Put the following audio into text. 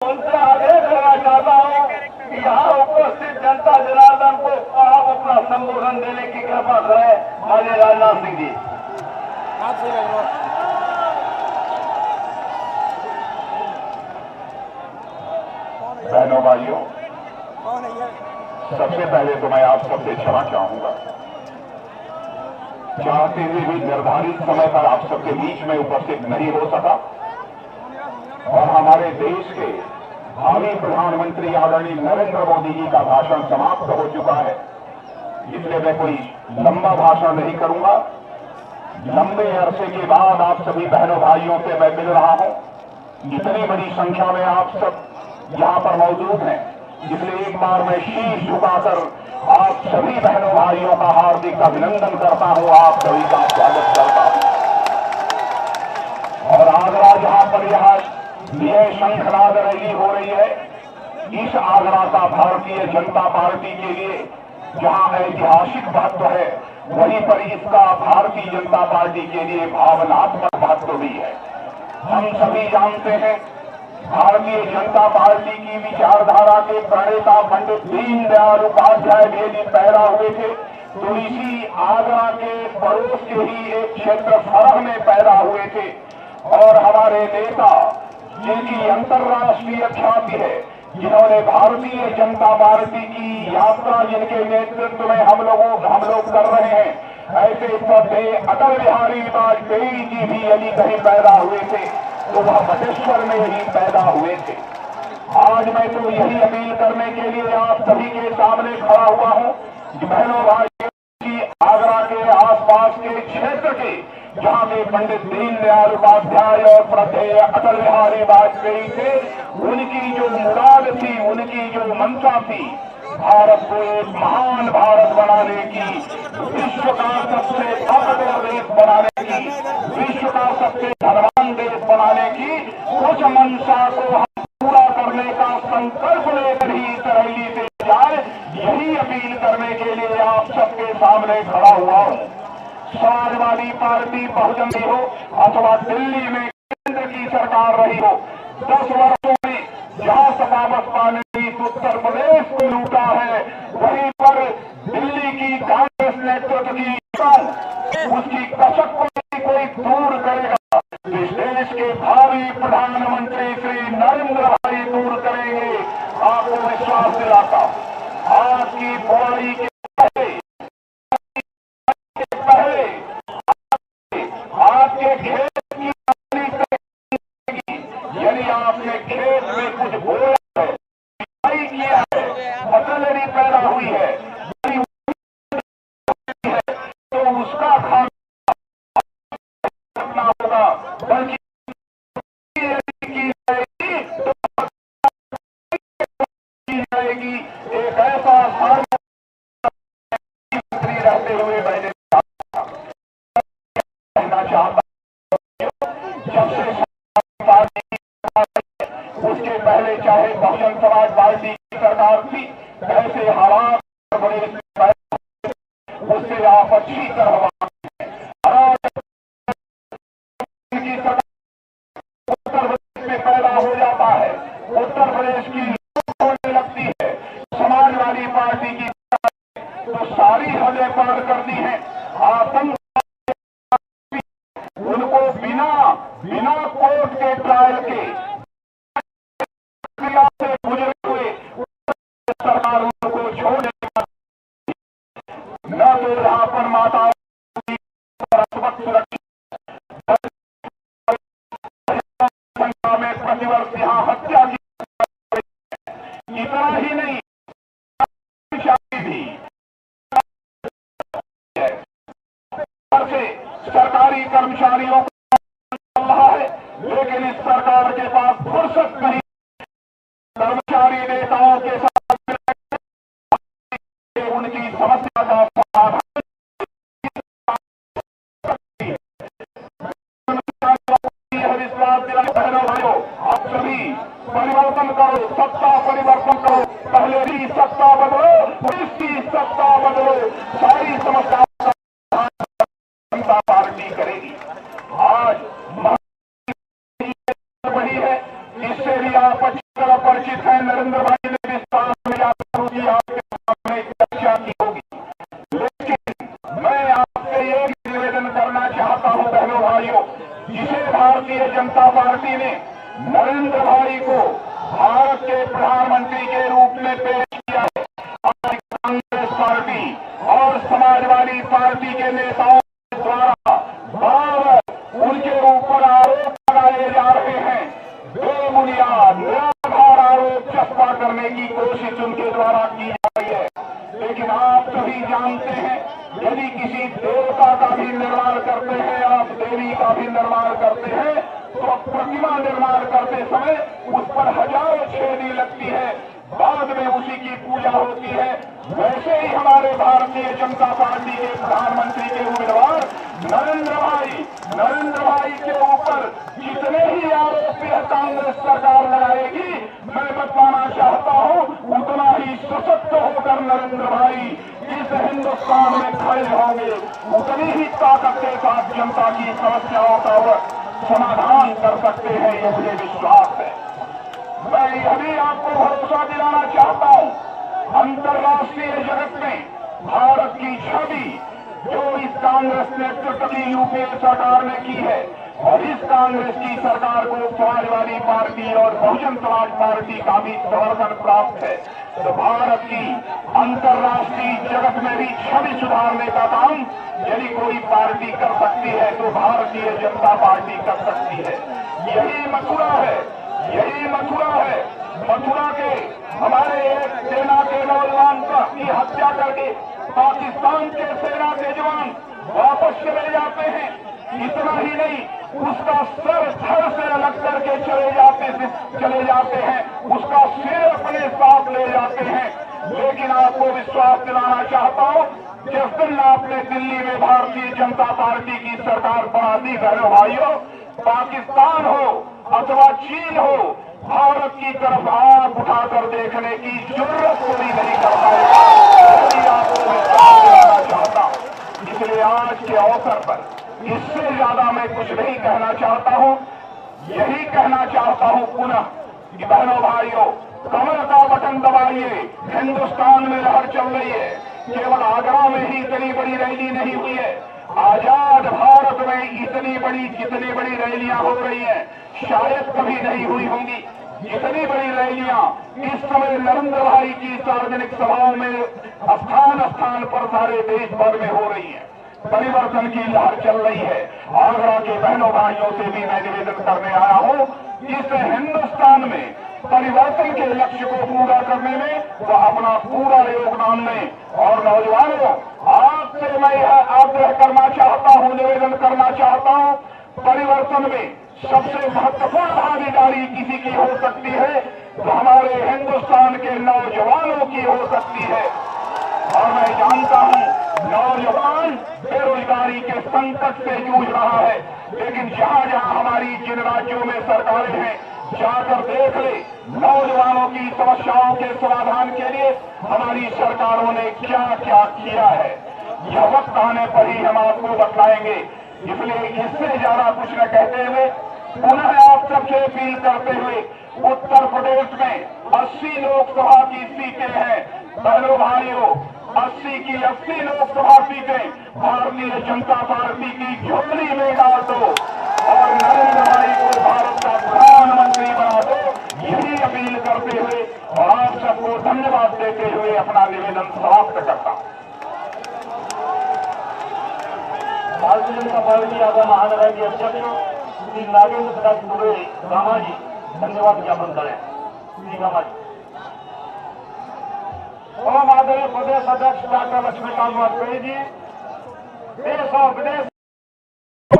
उनसे आग्रह करना चाहता हूँ कि यहाँ उपस्थित जनता जनार्दन को आप अपना संबोधन देने की कृपा करें। माननीय राजनाथ सिंह जी। बहनों भाइयों, सबसे पहले तो मैं आप सबसे क्षमा चाहूंगा। चाहते हुए भी निर्धारित समय पर आप सबके बीच में उपस्थित नहीं हो सका और हमारे देश के भावी प्रधानमंत्री आदरणीय नरेंद्र मोदी जी का भाषण समाप्त हो चुका है, इसलिए मैं कोई लंबा भाषण नहीं करूंगा। लंबे अरसे के बाद आप सभी बहनों भाइयों से मैं मिल रहा हूं। इतनी बड़ी संख्या में आप सब यहां पर मौजूद हैं, इसलिए एक बार मैं शीश झुकाकर आप सभी बहनों भाइयों का हार्दिक अभिनंदन करता हूं, आप सभी का स्वागत करता हूं। और आगरा जहां पर यह शंखनाद रैली हो रही है, इस आगरा का भारतीय जनता पार्टी के लिए जहां ऐतिहासिक महत्व है, वहीं पर इसका भारतीय जनता पार्टी के लिए भावनात्मक महत्व भी है। हम सभी जानते हैं भारतीय जनता पार्टी की विचारधारा के प्रणेता पंडित दीनदयाल उपाध्याय भी यदि पैदा हुए थे तो इसी आगरा के पड़ोस के ही एक क्षेत्र फरह में पैदा हुए थे। और हमारे नेता जिनकी अंतर्राष्ट्रीय ख्याति है, जिन्होंने भारतीय जनता पार्टी की यात्रा जिनके नेतृत्व में हम लोग कर रहे हैं, ऐसे श्रद्धेय अटल बिहारी वाजपेयी जी भी यदि कहीं पैदा हुए थे तो वह बटेश्वर में ही पैदा हुए थे। आज मैं तो यही अपील करने के लिए आप सभी के सामने खड़ा हुआ हूं कि बहनों भाइयों की आगरा के आसपास के क्षेत्र के जहां के पंडित दीनदयाल उपाध्याय और श्रद्धेय अटल बिहारी वाजपेयी थे, उनकी जो मुराद थी, उनकी जो मंशा थी, भारत को एक महान भारत बनाने की, विश्व का सबसे ताकतवर देश बनाने की, विश्व का सबसे धनवान देश बनाने की उस मंशा को हम पूरा करने का संकल्प लेकर ही इस रैली से जाए, यही अपील करने के लिए आप सबके सामने खड़ा हुआ हूं। समाजवादी पार्टी बहुजन की हो अथवा दिल्ली में केंद्र की सरकार रही हो, 10 वर्षों में जहां सपा बसपा ने उत्तर प्रदेश को लूटा है, वहीं पर दिल्ली की कांग्रेस नेतृत्व की उसकी कसक को कोई दूर करेगा। इस देश के भावी प्रधानमंत्री श्री नरेंद्र भाई दूर करेंगे, आपको विश्वास दिलाता हूं। आज की बुराई के पहले आपके खेत की यदि आपने खेत में कुछ बोया है, किया है, फसल यदि पैदा हुई है तो उसका खाना होगा, बल्कि की जाएगी एक ऐसा मंत्री रहते हुए मैंने कहना चाहता जब से पार्टी उसके पहले चाहे बहुजन समाज पार्टी की सरकार थी, ऐसे हालात उससे आप अच्छी तरह उत्तर प्रदेश में पैदा हो जाता है, उत्तर प्रदेश की होने लगती है समाजवादी पार्टी की, तो सारी हदें पार कर दी है। आतंक उनको बिना कोर्ट के ट्रायल के से गुजरे हुए सरकार उनको छोड़ने न तो यहाँ पर माताओं की सुरक्षित संख्या में प्रतिवर्ष यहाँ हत्या की, इतना ही नहीं भी से सरकारी कर्मचारियों को रहा है, लेकिन इस सरकार के पास फुर्सत नहीं कर्मचारी नेताओं के साथ उनकी समस्या का समाधान विश्वास दिलाओ। आप सभी परिवर्तन करो, सत्ता परिवर्तन करो, पहले भी सत्ता बदलो, इसकी सत्ता बदलो, सारी समस्याओं का जनता पार्टी करेगी। आज वही है, इससे भी आप अच्छी तरह परिचित है। नरेंद्र भाई ने विस्तार में आपके सामने चर्चा की होगी, लेकिन मैं आपसे ये निवेदन करना चाहता हूं बहनों भाइयों, जिसे भारतीय जनता पार्टी ने नरेंद्र भाई को भारत के प्रधानमंत्री के रूप में पेश किया है, आज कांग्रेस पार्टी और समाजवादी पार्टी के नेताओं द्वारा बराबर उनके ऊपर आरोप लगाए जा रहे हैं। बेबुनियाद निराधार आरोप चस्पा करने की कोशिश उनके द्वारा की जा रही है। लेकिन आप सभी जानते हैं, यदि किसी देवता का भी निर्माण करते हैं, आप देवी का भी निर्माण करते हैं, तो प्रतिमा निर्माण करते समय उस पर हजारों छेदी लगती है, बाद में उसी की पूजा होती है। वैसे ही हमारे भारतीय जनता पार्टी के प्रधानमंत्री के उम्मीदवार नरेंद्र भाई के ऊपर जितने ही आरोप कांग्रेस सरकार लगाएगी, मैं बताना चाहता हूं, उतना ही सशक्त होकर नरेंद्र भाई इस हिंदुस्तान में खड़े होंगे, उतनी ही ताकत के साथ जनता की समस्याओं का समाधान कर सकते हैं, ये मुझे विश्वास है। मैं यह भी आपको भरोसा दिलाना चाहता हूं, अंतर्राष्ट्रीय जगत में भारत की छवि जो इस कांग्रेस नेतृत्व की यूपीए सरकार ने की है, और इस कांग्रेस की सरकार को समाजवादी पार्टी और बहुजन समाज पार्टी का भी समर्थन प्राप्त है, तो भारत की अंतर्राष्ट्रीय जगत में भी छवि सुधारने का काम यदि कोई पार्टी कर सकती है तो भारतीय जनता पार्टी कर सकती है। यही मथुरा है, यही मथुरा है। मथुरा के हमारे एक सेना के नौजवान की हत्या करके पाकिस्तान के सेना के जवान वापस चले जाते हैं। इतना ही नहीं, उसका सर धड़ से अलग करके चले जाते हैं, उसका सिर अपने साथ ले जाते हैं। लेकिन आपको विश्वास दिलाना चाहता हूं, जिस दिन आपने दिल्ली में भारतीय जनता पार्टी की सरकार बना दी, बहनों भाइयों, पाकिस्तान हो अथवा चीन हो, भारत की तरफ आंख उठाकर देखने की जरूरत कोई नहीं कर पाएगा, यही आपको विश्वास दिलाना चाहता हूं। इसलिए आज के अवसर पर इससे ज्यादा मैं कुछ नहीं कहना चाहता हूं, यही कहना चाहता हूं पुनः कि बहनों भाइयों, कमर का बटन दबाइए, हिंदुस्तान में लहर चल रही है। केवल आगरा में ही इतनी बड़ी रैली नहीं हुई है, आजाद भारत में जितनी बड़ी रैलियां हो रही हैं, शायद कभी नहीं हुई होंगी। इतनी बड़ी रैलियां इस समय नरेंद्र भाई की सार्वजनिक सभाओं में स्थान स्थान पर सारे देश भर में हो रही है। परिवर्तन की लहर चल रही है। आगरा के बहनों भाइयों से भी मैं निवेदन करने आया हूं, इस हिंदुस्तान में परिवर्तन के लक्ष्य को पूरा करने में वह अपना पूरा योगदान दें। और नौजवानों, आपसे मैं यह आग्रह करना चाहता हूं, निवेदन करना चाहता हूं, परिवर्तन में सबसे महत्वपूर्ण भागीदारी किसी की हो सकती है तो हमारे हिंदुस्तान के नौजवानों की हो सकती है। और मैं जानता हूं नौजवान बेरोजगारी के संकट से जूझ रहा है, लेकिन जहां जहां हमारी जिन राज्यों में सरकारें हैं, जाकर देख ले नौजवानों की समस्याओं के समाधान के लिए हमारी सरकारों ने क्या क्या किया है। यह वक्त आने पर ही हम आपको बतलाएंगे। इसलिए इससे ज्यादा कुछ न कहते हुए पुनः आप सबसे अपील करते हुए, उत्तर प्रदेश में 80 लोकसभा की सीटें हैं। बहनों भाइयों, 80 की 80 लोकसभा सीटें भारतीय जनता पार्टी की झोली में डाल दो और नरेंद्र भाई को भारत का प्रधानमंत्री बना दो। यही अपील करते हुए और आप सबको धन्यवाद देते हुए अपना निवेदन समाप्त करता हूं। भारतीय जनता पार्टी आगरा महानगर के अध्यक्ष श्री नागेंद्र प्रसाद दुबे रामा जी धन्यवाद ज्ञापन करें। श्री रामा जी। और आदरणीय प्रदेश अध्यक्ष डॉक्टर लक्ष्मीकांत वाजपेयी जी, देश और विदेश